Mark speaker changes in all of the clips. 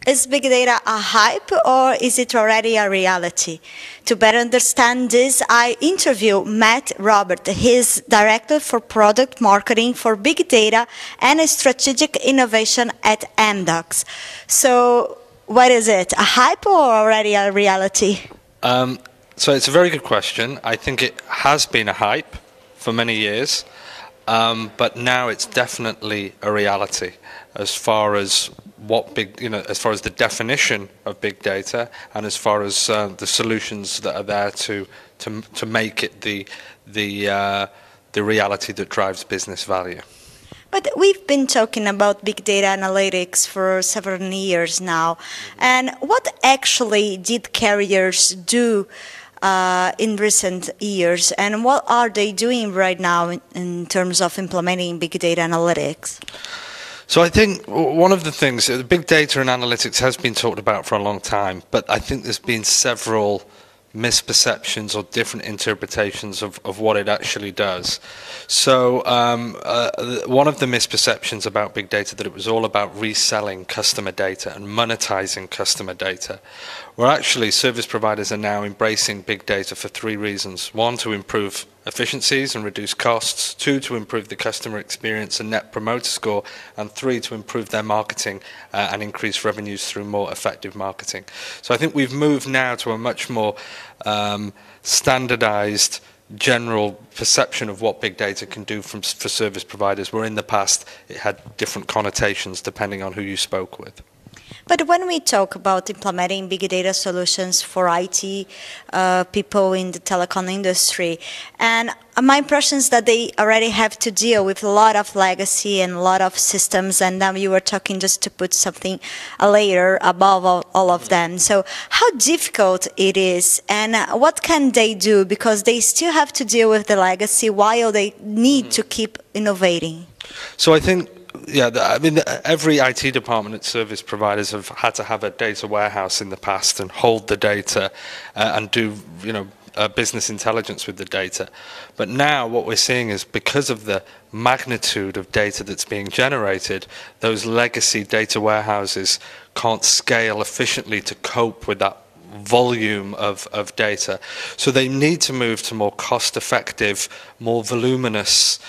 Speaker 1: Is big data a hype or is it already a reality? To better understand this, I interviewed Matt Robert. He's Director for Product Marketing for Big Data and Strategic Innovation at Amdocs. So what is it, a hype or already a reality?
Speaker 2: So it's a very good question. I think it has been a hype for many years, but now it's definitely a reality as far as as far as the definition of big data, and as far as the solutions that are there to make it the reality that drives business value.
Speaker 1: But we've been talking about big data analytics for several years now, and what actually did carriers do in recent years, and what are they doing right now in terms of implementing big data analytics?
Speaker 2: So I think one of the things, big data and analytics has been talked about for a long time, but I think there's been several misperceptions or different interpretations of what it actually does. So one of the misperceptions about big data, that it was all about reselling customer data and monetizing customer data. Well, actually, service providers are now embracing big data for three reasons. One, to improve efficiencies and reduce costs. Two, to improve the customer experience and net promoter score. And three, to improve their marketing and increase revenues through more effective marketing. So I think we've moved now to a much more standardized general perception of what big data can do for service providers, where in the past it had different connotations depending on who you spoke with.
Speaker 1: But when we talk about implementing big data solutions for IT people in the telecom industry, and my impression is that they already have to deal with a lot of legacy and a lot of systems, and now you were talking just to put something a layer above all of them. So how difficult it is, and what can they do, because they still have to deal with the legacy while they need to keep innovating?
Speaker 2: So I think, yeah, I mean, every IT department at service providers have had to have a data warehouse in the past and hold the data and do, business intelligence with the data. But now what we're seeing is, because of the magnitude of data that's being generated, those legacy data warehouses can't scale efficiently to cope with that volume of data. So they need to move to more cost-effective, more voluminous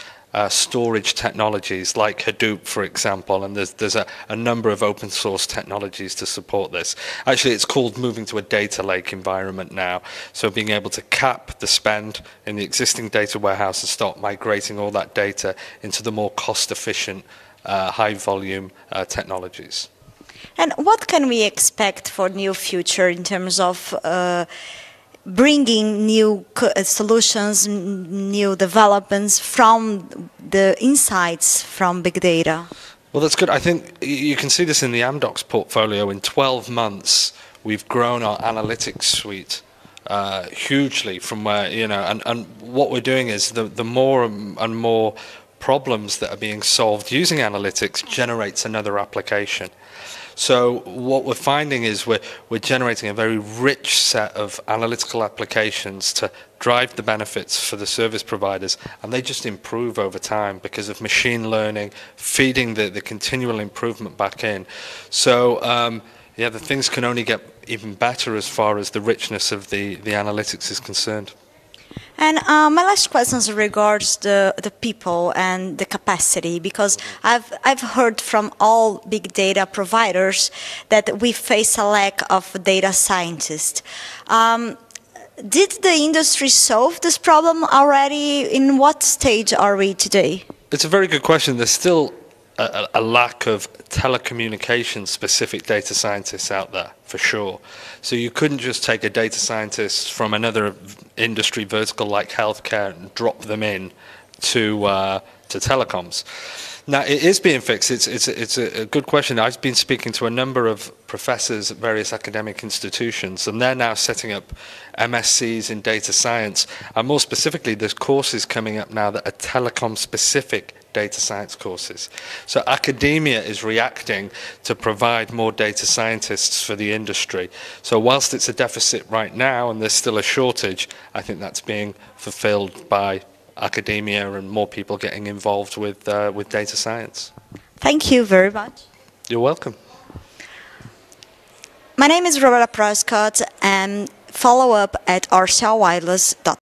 Speaker 2: storage technologies like Hadoop, for example, and there's a number of open source technologies to support this. Actually, it's called moving to a data lake environment now, so being able to cap the spend in the existing data warehouse and start migrating all that data into the more cost-efficient, high-volume technologies.
Speaker 1: And what can we expect for new future in terms of bringing new solutions, new developments from the insights from big data?
Speaker 2: Well, that's good. I think you can see this in the Amdocs portfolio. In 12 months, we've grown our analytics suite hugely from where, and what we're doing is the more and more problems that are being solved using analytics generates another application. So what we're finding is we're generating a very rich set of analytical applications to drive the benefits for the service providers, and they just improve over time because of machine learning, feeding the continual improvement back in. So the things can only get even better as far as the richness of the analytics is concerned.
Speaker 1: And my last question regards the people and the capacity, because I've heard from all big data providers that we face a lack of data scientists. Did the industry solve this problem already? In what stage are we today?
Speaker 2: It's a very good question. There's still a lack of telecommunications specific data scientists out there, for sure. So you couldn't just take a data scientist from another industry vertical like healthcare and drop them in to telecoms. Now, it is being fixed. It's a good question. I've been speaking to a number of professors at various academic institutions, and they're now setting up MScs in data science. And more specifically, there's courses coming up now that are telecom-specific data science courses. So academia is reacting to provide more data scientists for the industry. So whilst it's a deficit right now and there's still a shortage, I think that's being fulfilled by academia and more people getting involved with data science.
Speaker 1: Thank you very much.
Speaker 2: You're welcome.
Speaker 1: My name is Roberta Prescott, and follow up at rcrwireless.com.